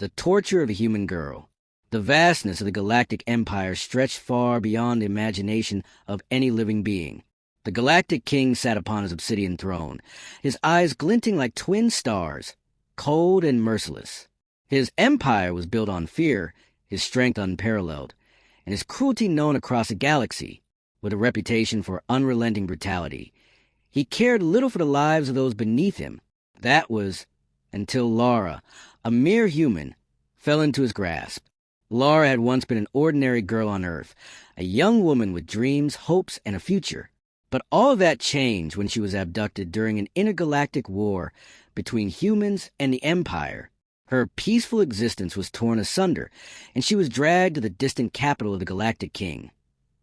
The torture of a human girl. The vastness of the galactic empire stretched far beyond the imagination of any living being. The Galactic King sat upon his obsidian throne, his eyes glinting like twin stars, cold and merciless. His empire was built on fear, his strength unparalleled, and his cruelty known across the galaxy, with a reputation for unrelenting brutality. He cared little for the lives of those beneath him. That was until Lara, a mere human, fell into his grasp. Lara had once been an ordinary girl on Earth, a young woman with dreams, hopes, and a future. But all of that changed when she was abducted during an intergalactic war between humans and the Empire. Her peaceful existence was torn asunder, and she was dragged to the distant capital of the Galactic King,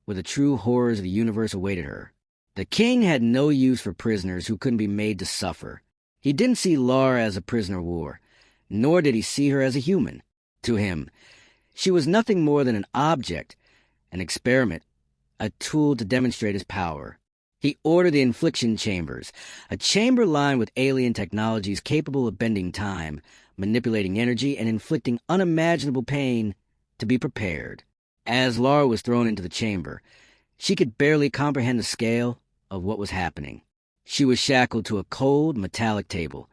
where the true horrors of the universe awaited her. The king had no use for prisoners who couldn't be made to suffer. He didn't see Lara as a prisoner of war, nor did he see her as a human. To him, she was nothing more than an object, an experiment, a tool to demonstrate his power. He ordered the infliction chambers, a chamber lined with alien technologies capable of bending time, manipulating energy, and inflicting unimaginable pain, to be prepared. As Lara was thrown into the chamber, she could barely comprehend the scale of what was happening. She was shackled to a cold, metallic table,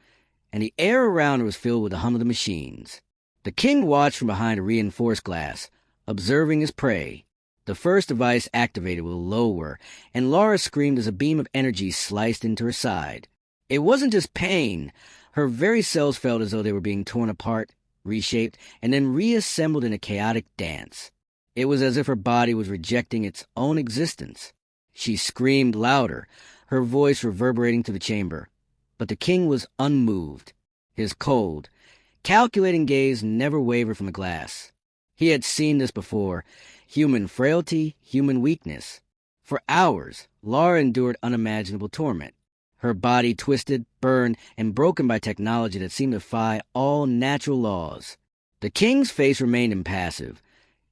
and the air around her was filled with the hum of the machines. The king watched from behind a reinforced glass, observing his prey. The first device activated with a low whir, and Lara screamed as a beam of energy sliced into her side. It wasn't just pain. Her very cells felt as though they were being torn apart, reshaped, and then reassembled in a chaotic dance. It was as if her body was rejecting its own existence. She screamed louder, her voice reverberating through the chamber. But the king was unmoved. His cold, calculating gaze never wavered from the glass. He had seen this before. Human frailty, human weakness. For hours, Lara endured unimaginable torment. Her body twisted, burned, and broken by technology that seemed to defy all natural laws. The king's face remained impassive,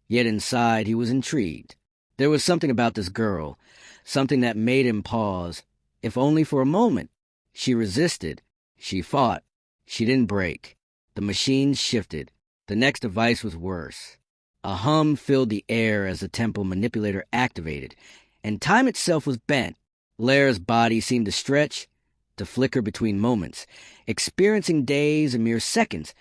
yet inside he was intrigued. There was something about this girl, something that made him pause, if only for a moment. She resisted. She fought. She didn't break. The machines shifted. The next device was worse. A hum filled the air as the temple manipulator activated, and time itself was bent. Lara's body seemed to stretch, to flicker between moments, experiencing days and mere seconds,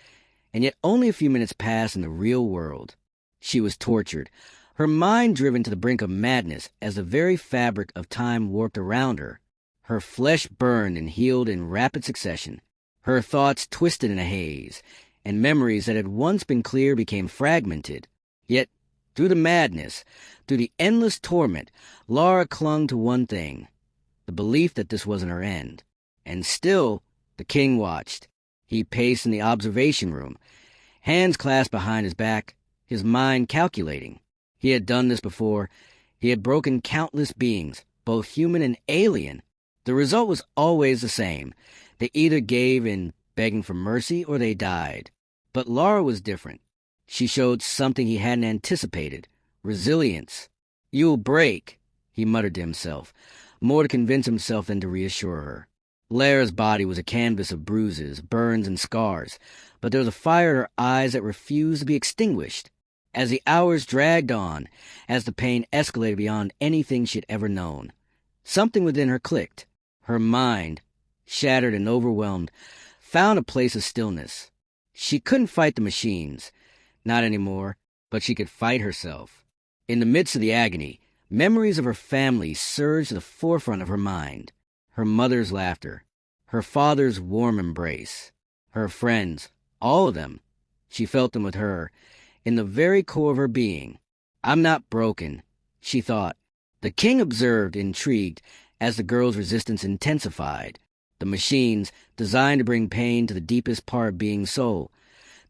and yet only a few minutes passed in the real world. She was tortured, her mind driven to the brink of madness as the very fabric of time warped around her. Her flesh burned and healed in rapid succession. Her thoughts twisted in a haze, and memories that had once been clear became fragmented. Yet, through the madness, through the endless torment, Lara clung to one thing, the belief that this wasn't her end. And still, the king watched. He paced in the observation room, hands clasped behind his back, his mind calculating. He had done this before. He had broken countless beings, both human and alien. The result was always the same. They either gave in begging for mercy or they died. But Lara was different. She showed something he hadn't anticipated, resilience. "You'll break," he muttered to himself, more to convince himself than to reassure her. Lara's body was a canvas of bruises, burns, and scars, but there was a fire in her eyes that refused to be extinguished. As the hours dragged on, as the pain escalated beyond anything she had ever known, something within her clicked. Her mind, shattered and overwhelmed, found a place of stillness. She couldn't fight the machines, not anymore, but she could fight herself. In the midst of the agony, memories of her family surged to the forefront of her mind. Her mother's laughter, her father's warm embrace, her friends, all of them. She felt them with her, in the very core of her being. "I'm not broken," she thought. The king observed, intrigued, as the girl's resistance intensified. The machines, designed to bring pain to the deepest part of being's soul,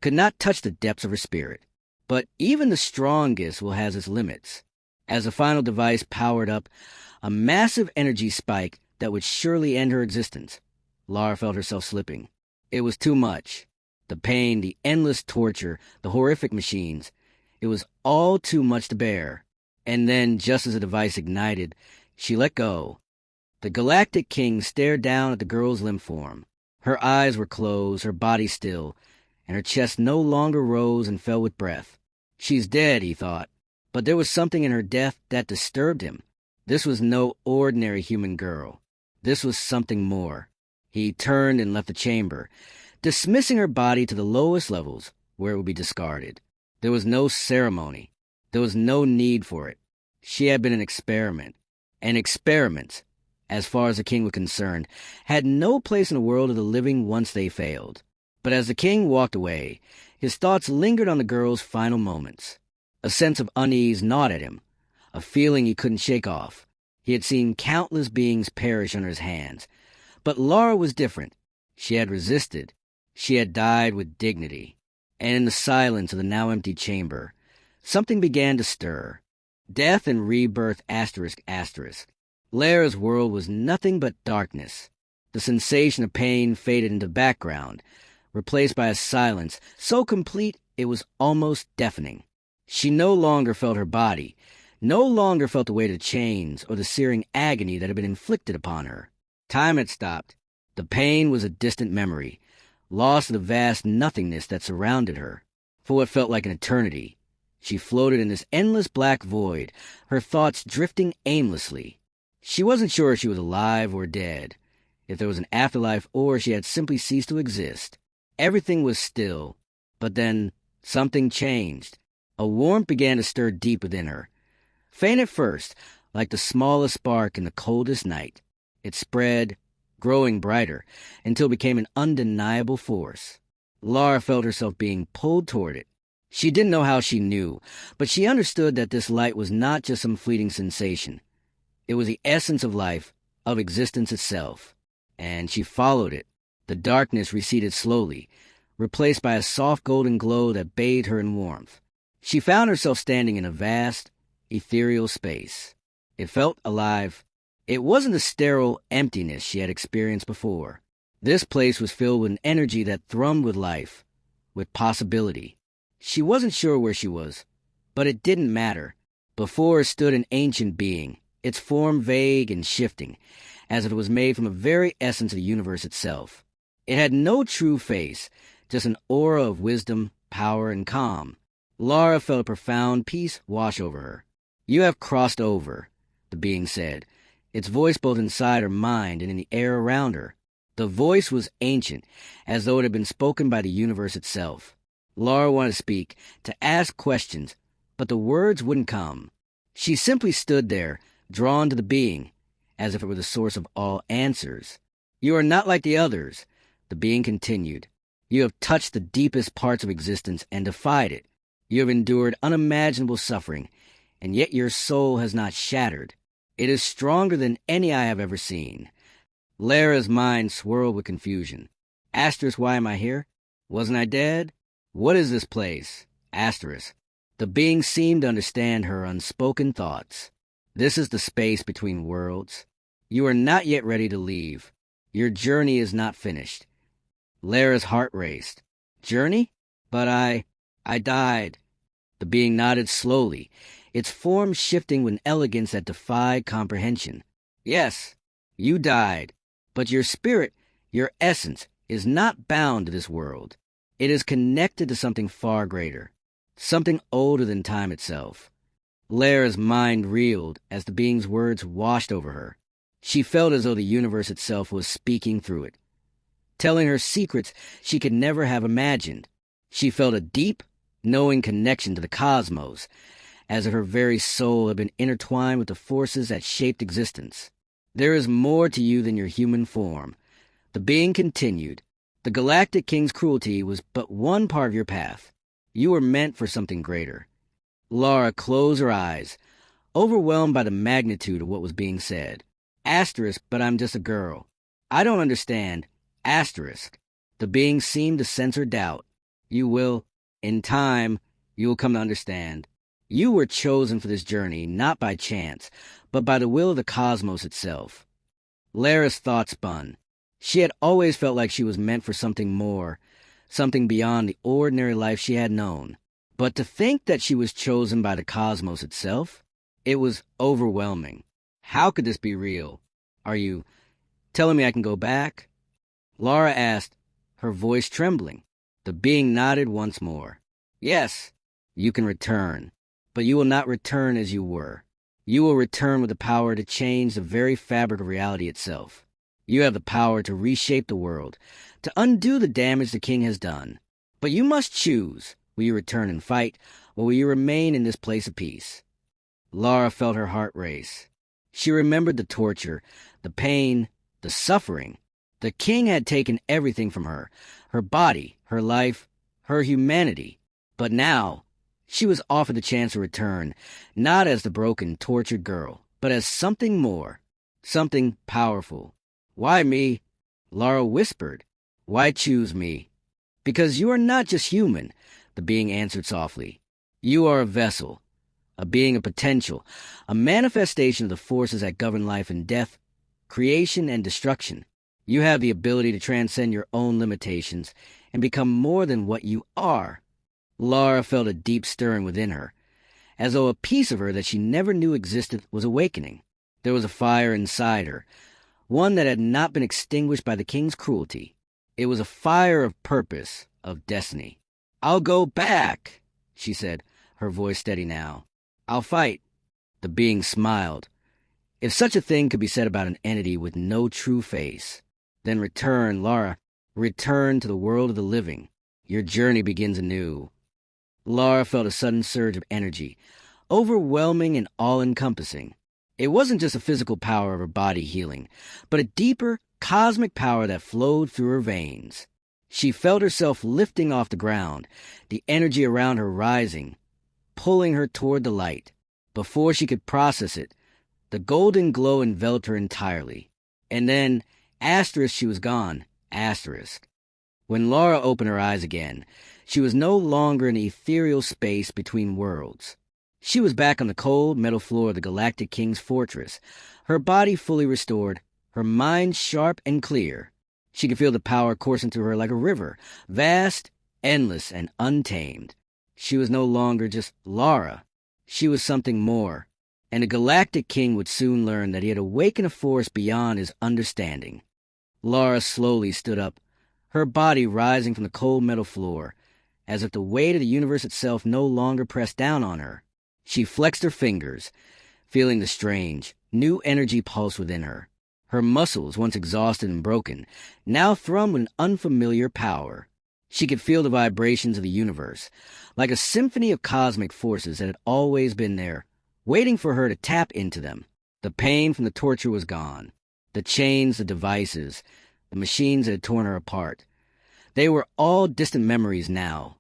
could not touch the depths of her spirit. But even the strongest will have its limits. As the final device powered up, a massive energy spike that would surely end her existence, Lara felt herself slipping. It was too much. The pain, the endless torture, the horrific machines. It was all too much to bear. And then, just as the device ignited, she let go. The Galactic King stared down at the girl's limp form. Her eyes were closed, her body still, and her chest no longer rose and fell with breath. She's dead, he thought. But there was something in her death that disturbed him. This was no ordinary human girl. This was something more. He turned and left the chamber, dismissing her body to the lowest levels where it would be discarded. There was no ceremony. There was no need for it. She had been an experiment. And experiments, as far as the king was concerned, had no place in the world of the living once they failed. But as the king walked away, his thoughts lingered on the girl's final moments. A sense of unease gnawed at him, a feeling he couldn't shake off. He had seen countless beings perish under his hands. But Laura was different. She had resisted. She had died with dignity. And in the silence of the now empty chamber, something began to stir. Death and rebirth ***. Lara's world was nothing but darkness. The sensation of pain faded into the background, replaced by a silence so complete it was almost deafening. She no longer felt her body, no longer felt the weight of chains or the searing agony that had been inflicted upon her. Time had stopped. The pain was a distant memory, lost in the vast nothingness that surrounded her. For what felt like an eternity, she floated in this endless black void, her thoughts drifting aimlessly. She wasn't sure if she was alive or dead, if there was an afterlife or she had simply ceased to exist. Everything was still, but then something changed. A warmth began to stir deep within her. Faint at first, like the smallest spark in the coldest night. It spread, growing brighter, until it became an undeniable force. Lara felt herself being pulled toward it. She didn't know how she knew, but she understood that this light was not just some fleeting sensation. It was the essence of life, of existence itself. And she followed it. The darkness receded slowly, replaced by a soft golden glow that bathed her in warmth. She found herself standing in a vast, ethereal space. It felt alive. It wasn't the sterile emptiness she had experienced before. This place was filled with an energy that thrummed with life, with possibility. She wasn't sure where she was, but it didn't matter. Before her stood an ancient being, its form vague and shifting, as if it was made from the very essence of the universe itself. It had no true face, just an aura of wisdom, power, and calm. Lara felt a profound peace wash over her. "You have crossed over," the being said, its voice both inside her mind and in the air around her. The voice was ancient, as though it had been spoken by the universe itself. Lara wanted to speak, to ask questions, but the words wouldn't come. She simply stood there, drawn to the being, as if it were the source of all answers. "You are not like the others," the being continued. "You have touched the deepest parts of existence and defied it. You have endured unimaginable suffering, and yet your soul has not shattered. It is stronger than any I have ever seen." Lara's mind swirled with confusion. Asterisk, why am I here? Wasn't I dead? What is this place? Asterisk. The being seemed to understand her unspoken thoughts. This is the space between worlds. You are not yet ready to leave. Your journey is not finished. Lara's heart raced. Journey? But I died. The being nodded slowly, its form shifting with an elegance that defied comprehension. Yes, you died, but your spirit, your essence, is not bound to this world. It is connected to something far greater, something older than time itself. Lara's mind reeled as the being's words washed over her. She felt as though the universe itself was speaking through it, telling her secrets she could never have imagined. She felt a deep, knowing connection to the cosmos, as if her very soul had been intertwined with the forces that shaped existence. "There is more to you than your human form," the being continued. "The Galactic King's cruelty was but one part of your path. You were meant for something greater." Lara closed her eyes, overwhelmed by the magnitude of what was being said. Asterisk, but I'm just a girl. I don't understand. Asterisk. The being seemed to sense her doubt. You will, in time, you will come to understand. You were chosen for this journey, not by chance, but by the will of the cosmos itself. Lara's thoughts spun. She had always felt like she was meant for something more, something beyond the ordinary life she had known. But to think that she was chosen by the cosmos itself, it was overwhelming. How could this be real? Are you telling me I can go back? Lara asked, her voice trembling. The being nodded once more. Yes, you can return, but you will not return as you were. You will return with the power to change the very fabric of reality itself. You have the power to reshape the world, to undo the damage the king has done. But you must choose. Will you return and fight, or will you remain in this place of peace? Lara felt her heart race. She remembered the torture, the pain, the suffering. The king had taken everything from her, her body, her life, her humanity. But now, she was offered the chance to return, not as the broken, tortured girl, but as something more, something powerful. Why me? Lara whispered. Why choose me? Because you are not just human, the being answered softly. You are a vessel, a being of potential, a manifestation of the forces that govern life and death, creation and destruction. You have the ability to transcend your own limitations and become more than what you are. Lara felt a deep stirring within her, as though a piece of her that she never knew existed was awakening. There was a fire inside her, one that had not been extinguished by the king's cruelty. It was a fire of purpose, of destiny. I'll go back, she said, her voice steady now. I'll fight. The being smiled. If such a thing could be said about an entity with no true face, then return, Lara, return to the world of the living. Your journey begins anew. Lara felt a sudden surge of energy, overwhelming and all-encompassing. It wasn't just the physical power of her body healing, but a deeper, cosmic power that flowed through her veins. She felt herself lifting off the ground, the energy around her rising, pulling her toward the light. Before she could process it, the golden glow enveloped her entirely. And then, she was gone. When Lara opened her eyes again, she was no longer in the ethereal space between worlds. She was back on the cold metal floor of the Galactic King's fortress, her body fully restored, her mind sharp and clear. She could feel the power coursing through her like a river, vast, endless, and untamed. She was no longer just Lara. She was something more, and the Galactic King would soon learn that he had awakened a force beyond his understanding. Lara slowly stood up, her body rising from the cold metal floor, as if the weight of the universe itself no longer pressed down on her. She flexed her fingers, feeling the strange, new energy pulse within her. Her muscles, once exhausted and broken, now thrummed with an unfamiliar power. She could feel the vibrations of the universe, like a symphony of cosmic forces that had always been there, waiting for her to tap into them. The pain from the torture was gone. The chains, the devices, the machines that had torn her apart. They were all distant memories now,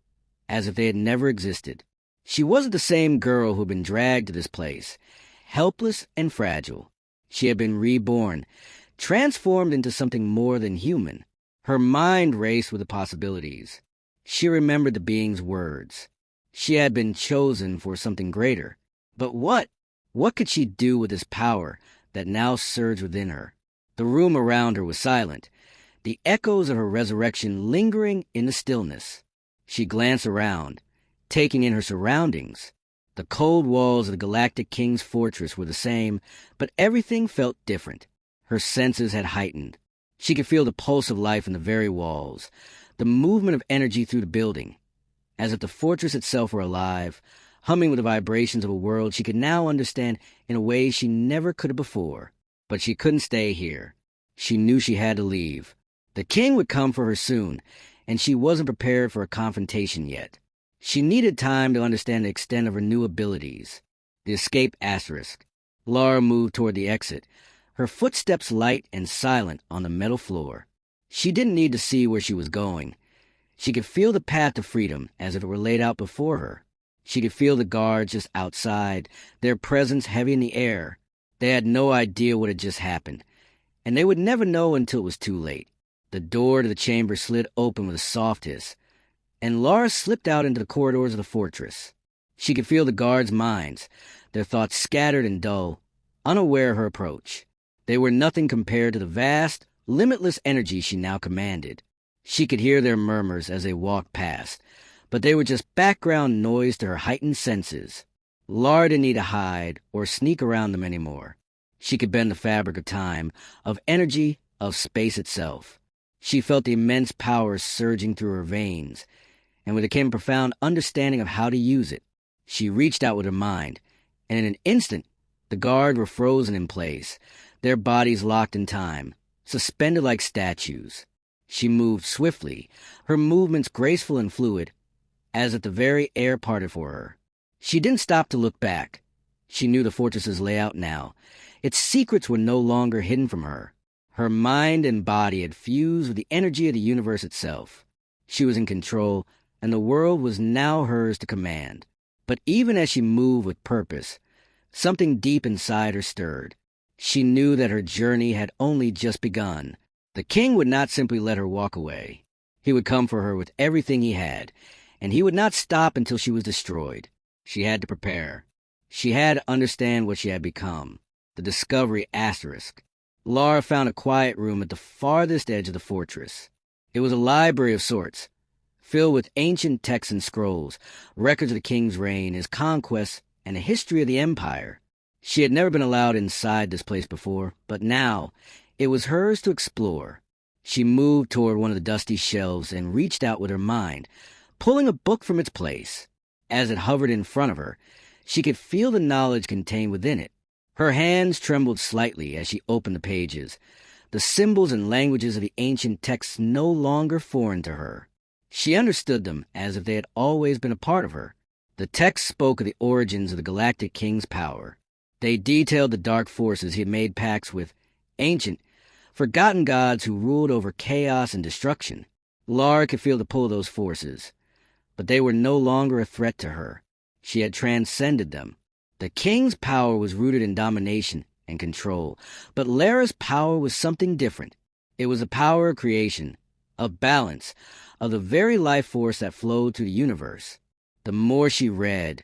as if they had never existed. She wasn't the same girl who had been dragged to this place, helpless and fragile. She had been reborn, transformed into something more than human. Her mind raced with the possibilities. She remembered the being's words. She had been chosen for something greater. But what? What could she do with this power that now surged within her? The room around her was silent, the echoes of her resurrection lingering in the stillness. She glanced around, taking in her surroundings. The cold walls of the Galactic King's fortress were the same, but everything felt different. Her senses had heightened. She could feel the pulse of life in the very walls, the movement of energy through the building, as if the fortress itself were alive, humming with the vibrations of a world she could now understand in a way she never could have before. But she couldn't stay here. She knew she had to leave. The king would come for her soon, and she wasn't prepared for a confrontation yet. She needed time to understand the extent of her new abilities. The escape asterisk. Lara moved toward the exit, her footsteps light and silent on the metal floor. She didn't need to see where she was going. She could feel the path to freedom as if it were laid out before her. She could feel the guards just outside, their presence heavy in the air. They had no idea what had just happened, and they would never know until it was too late. The door to the chamber slid open with a soft hiss, and Lara slipped out into the corridors of the fortress. She could feel the guards' minds, their thoughts scattered and dull, unaware of her approach. They were nothing compared to the vast, limitless energy she now commanded. She could hear their murmurs as they walked past, but they were just background noise to her heightened senses. Lara didn't need to hide or sneak around them anymore. She could bend the fabric of time, of energy, of space itself. She felt the immense power surging through her veins, and with it came a profound understanding of how to use it. She reached out with her mind, and in an instant, the guard were frozen in place, their bodies locked in time, suspended like statues. She moved swiftly, her movements graceful and fluid, as if the very air parted for her. She didn't stop to look back. She knew the fortress's layout now. Its secrets were no longer hidden from her. Her mind and body had fused with the energy of the universe itself. She was in control, and the world was now hers to command. But even as she moved with purpose, something deep inside her stirred. She knew that her journey had only just begun. The king would not simply let her walk away. He would come for her with everything he had, and he would not stop until she was destroyed. She had to prepare. She had to understand what she had become. The discovery asterisk. Lara found a quiet room at the farthest edge of the fortress. It was a library of sorts, filled with ancient texts and scrolls, records of the king's reign, his conquests, and a history of the empire. She had never been allowed inside this place before, but now it was hers to explore. She moved toward one of the dusty shelves and reached out with her mind, pulling a book from its place. As it hovered in front of her, she could feel the knowledge contained within it. Her hands trembled slightly as she opened the pages, the symbols and languages of the ancient texts no longer foreign to her. She understood them as if they had always been a part of her. The texts spoke of the origins of the Galactic King's power. They detailed the dark forces he had made pacts with, ancient, forgotten gods who ruled over chaos and destruction. Lara could feel the pull of those forces, but they were no longer a threat to her. She had transcended them. The king's power was rooted in domination and control, but Lara's power was something different. It was a power of creation, of balance, of the very life force that flowed through the universe. The more she read,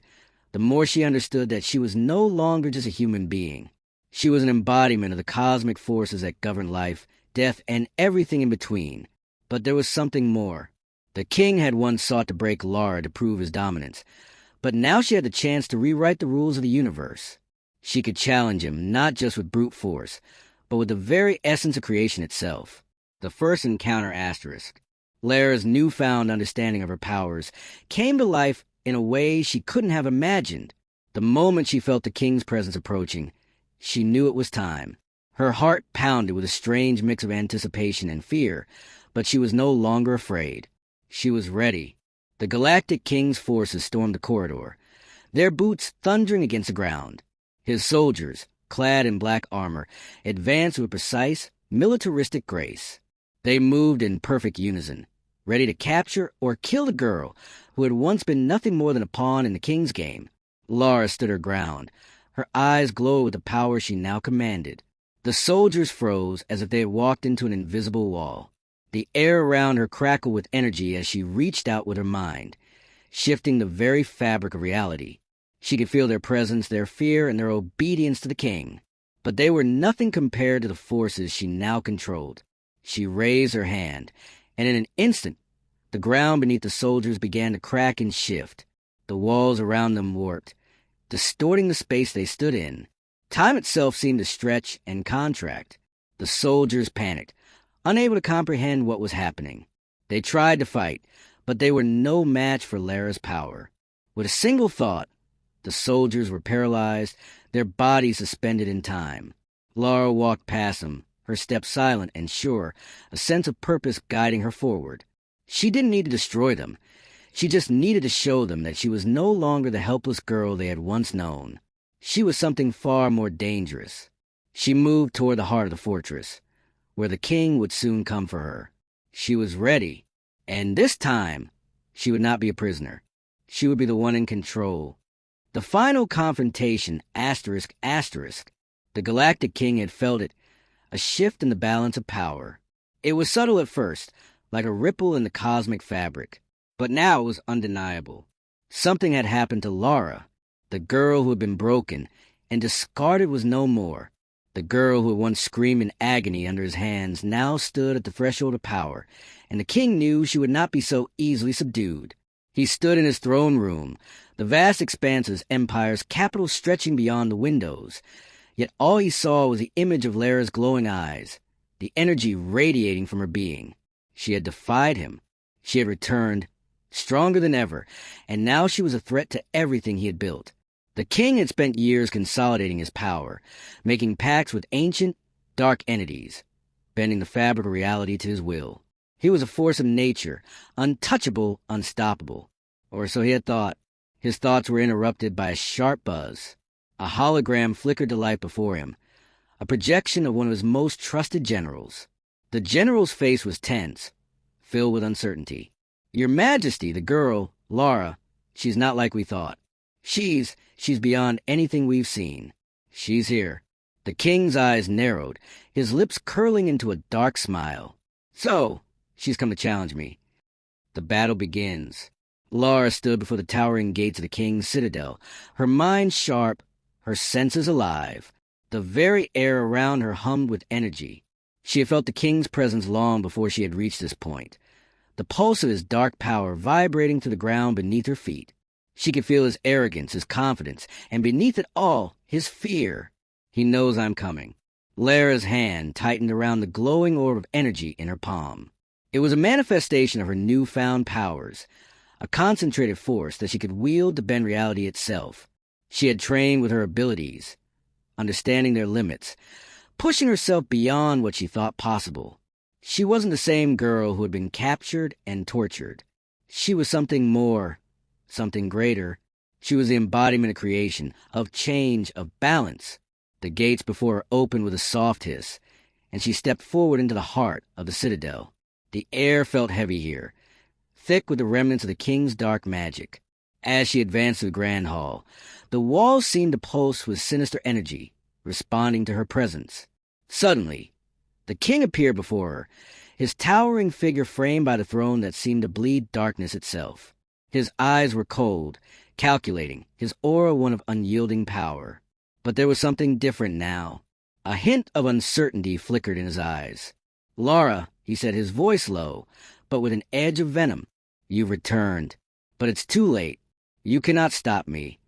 the more she understood that she was no longer just a human being. She was an embodiment of the cosmic forces that govern life, death, and everything in between. But there was something more. The king had once sought to break Lara to prove his dominance, but now she had the chance to rewrite the rules of the universe. She could challenge him not just with brute force, but with the very essence of creation itself. The first encounter asterisk. Lara's newfound understanding of her powers came to life in a way she couldn't have imagined. The moment she felt the king's presence approaching, she knew it was time. Her heart pounded with a strange mix of anticipation and fear, but she was no longer afraid. She was ready. The Galactic King's forces stormed the corridor, their boots thundering against the ground. His soldiers, clad in black armor, advanced with precise, militaristic grace. They moved in perfect unison, ready to capture or kill the girl who had once been nothing more than a pawn in the king's game. Lara stood her ground, her eyes glowed with the power she now commanded. The soldiers froze as if they had walked into an invisible wall. The air around her crackled with energy as she reached out with her mind, shifting the very fabric of reality. She could feel their presence, their fear, and their obedience to the king. But they were nothing compared to the forces she now controlled. She raised her hand, and in an instant, the ground beneath the soldiers began to crack and shift. The walls around them warped, distorting the space they stood in. Time itself seemed to stretch and contract. The soldiers panicked, unable to comprehend what was happening. They tried to fight, but they were no match for Lara's power. With a single thought, the soldiers were paralyzed, their bodies suspended in time. Lara walked past them, her step silent and sure, a sense of purpose guiding her forward. She didn't need to destroy them. She just needed to show them that she was no longer the helpless girl they had once known. She was something far more dangerous. She moved toward the heart of the fortress, where the king would soon come for her. She was ready, and this time, she would not be a prisoner. She would be the one in control. The final confrontation, asterisk, asterisk. The Galactic King had felt it, a shift in the balance of power. It was subtle at first, like a ripple in the cosmic fabric. But now it was undeniable. Something had happened to Lara. The girl who had been broken and discarded was no more. The girl who had once screamed in agony under his hands now stood at the threshold of power, and the king knew she would not be so easily subdued. He stood in his throne room, the vast expanse of his empire's capital stretching beyond the windows. Yet all he saw was the image of Lara's glowing eyes, the energy radiating from her being. She had defied him. She had returned, stronger than ever, and now she was a threat to everything he had built. The king had spent years consolidating his power, making pacts with ancient, dark entities, bending the fabric of reality to his will. He was a force of nature, untouchable, unstoppable. Or so he had thought. His thoughts were interrupted by a sharp buzz. A hologram flickered to life before him, a projection of one of his most trusted generals. The general's face was tense, filled with uncertainty. "Your Majesty, the girl, Lara, she's not like we thought. She's beyond anything we've seen. She's here." The king's eyes narrowed, his lips curling into a dark smile. "So, she's come to challenge me. The battle begins." Lara stood before the towering gates of the king's citadel, her mind sharp, her senses alive. The very air around her hummed with energy. She had felt the king's presence long before she had reached this point, the pulse of his dark power vibrating through the ground beneath her feet. She could feel his arrogance, his confidence, and beneath it all, his fear. "He knows I'm coming." Lara's hand tightened around the glowing orb of energy in her palm. It was a manifestation of her newfound powers, a concentrated force that she could wield to bend reality itself. She had trained with her abilities, understanding their limits, pushing herself beyond what she thought possible. She wasn't the same girl who had been captured and tortured. She was something more, something greater. She was the embodiment of creation, of change, of balance. The gates before her opened with a soft hiss, and she stepped forward into the heart of the citadel. The air felt heavy here, thick with the remnants of the king's dark magic. As she advanced through the grand hall, the walls seemed to pulse with sinister energy, responding to her presence. Suddenly, the king appeared before her, his towering figure framed by the throne that seemed to bleed darkness itself. His eyes were cold, calculating, his aura one of unyielding power. But there was something different now. A hint of uncertainty flickered in his eyes. "Lara," he said, his voice low, but with an edge of venom. "You've returned. But it's too late. You cannot stop me."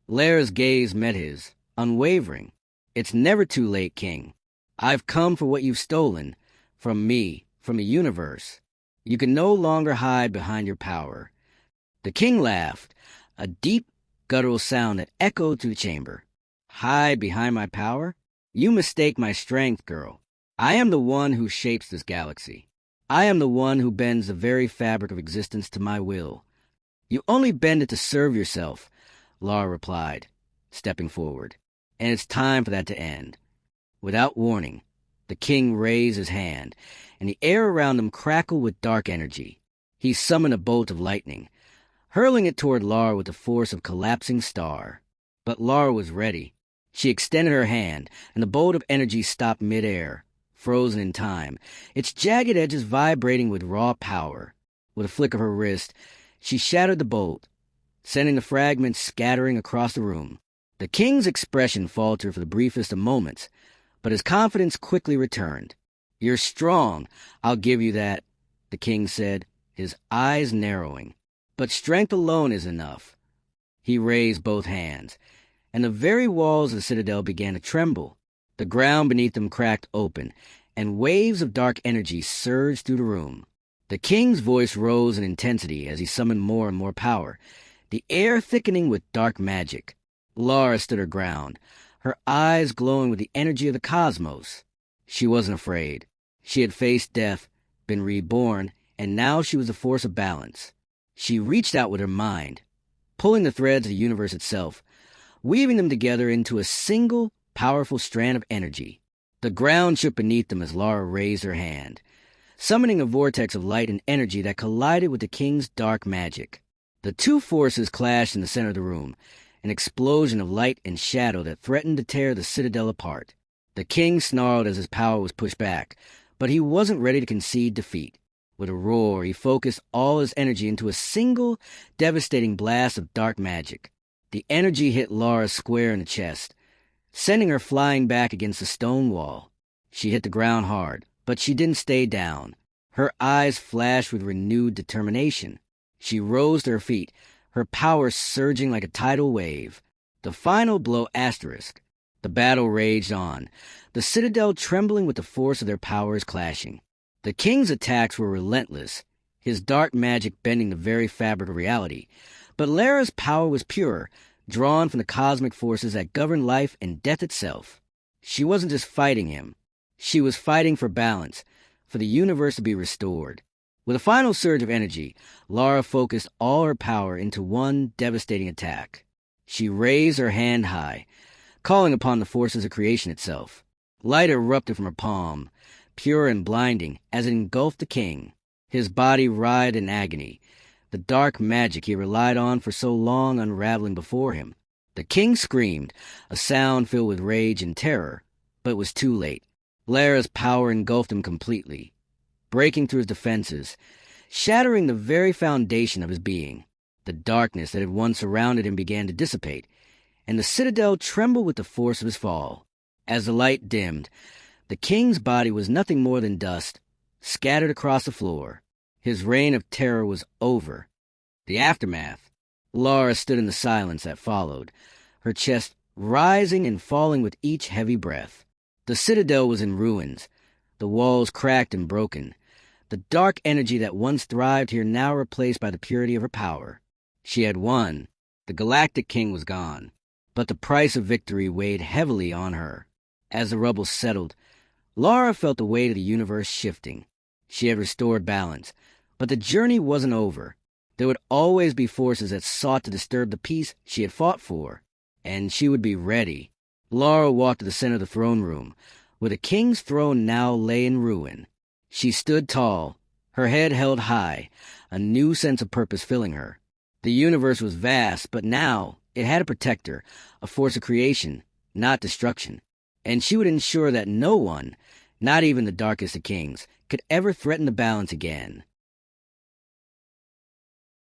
Lara's gaze met his, unwavering. "It's never too late, King. I've come for what you've stolen. From me, from the universe. You can no longer hide behind your power." The king laughed, a deep, guttural sound that echoed through the chamber. "Hide behind my power? You mistake my strength, girl. I am the one who shapes this galaxy. I am the one who bends the very fabric of existence to my will. You only bend it to serve yourself," Lara replied, stepping forward. "And it's time for that to end." Without warning, the king raised his hand, and the air around him crackled with dark energy. He summoned a bolt of lightning, hurling it toward Lara with the force of a collapsing star. But Lara was ready. She extended her hand, and the bolt of energy stopped midair, frozen in time, its jagged edges vibrating with raw power. With a flick of her wrist, she shattered the bolt, sending the fragments scattering across the room. The king's expression faltered for the briefest of moments, but his confidence quickly returned. "You're strong, I'll give you that," the king said, his eyes narrowing. "But strength alone is enough." He raised both hands, and the very walls of the citadel began to tremble. The ground beneath them cracked open, and waves of dark energy surged through the room. The king's voice rose in intensity as he summoned more and more power, the air thickening with dark magic. Lara stood her ground, her eyes glowing with the energy of the cosmos. She wasn't afraid. She had faced death, been reborn, and now she was a force of balance. She reached out with her mind, pulling the threads of the universe itself, weaving them together into a single, powerful strand of energy. The ground shook beneath them as Lara raised her hand, summoning a vortex of light and energy that collided with the king's dark magic. The two forces clashed in the center of the room, an explosion of light and shadow that threatened to tear the citadel apart. The king snarled as his power was pushed back, but he wasn't ready to concede defeat. With a roar, he focused all his energy into a single, devastating blast of dark magic. The energy hit Lara square in the chest, sending her flying back against the stone wall. She hit the ground hard, but she didn't stay down. Her eyes flashed with renewed determination. She rose to her feet, her power surging like a tidal wave. The final blow asterisk. The battle raged on, the citadel trembling with the force of their powers clashing. The king's attacks were relentless, his dark magic bending the very fabric of reality. But Lara's power was pure, drawn from the cosmic forces that govern life and death itself. She wasn't just fighting him. She was fighting for balance, for the universe to be restored. With a final surge of energy, Lara focused all her power into one devastating attack. She raised her hand high, calling upon the forces of creation itself. Light erupted from her palm, pure and blinding, as it engulfed the king. His body writhed in agony, the dark magic he relied on for so long unraveling before him. The king screamed, a sound filled with rage and terror, but it was too late. Lara's power engulfed him completely, breaking through his defenses, shattering the very foundation of his being. The darkness that had once surrounded him began to dissipate, and the citadel trembled with the force of his fall. As the light dimmed, the king's body was nothing more than dust, scattered across the floor. His reign of terror was over. The aftermath. Lara stood in the silence that followed, her chest rising and falling with each heavy breath. The citadel was in ruins, the walls cracked and broken, the dark energy that once thrived here now replaced by the purity of her power. She had won. The Galactic King was gone. But the price of victory weighed heavily on her. As the rubble settled, Lara felt the weight of the universe shifting. She had restored balance, but the journey wasn't over. There would always be forces that sought to disturb the peace she had fought for, and she would be ready. Lara walked to the center of the throne room, where the king's throne now lay in ruin. She stood tall, her head held high, a new sense of purpose filling her. The universe was vast, but now it had a protector, a force of creation, not destruction. And she would ensure that no one, not even the darkest of kings, could ever threaten the balance again.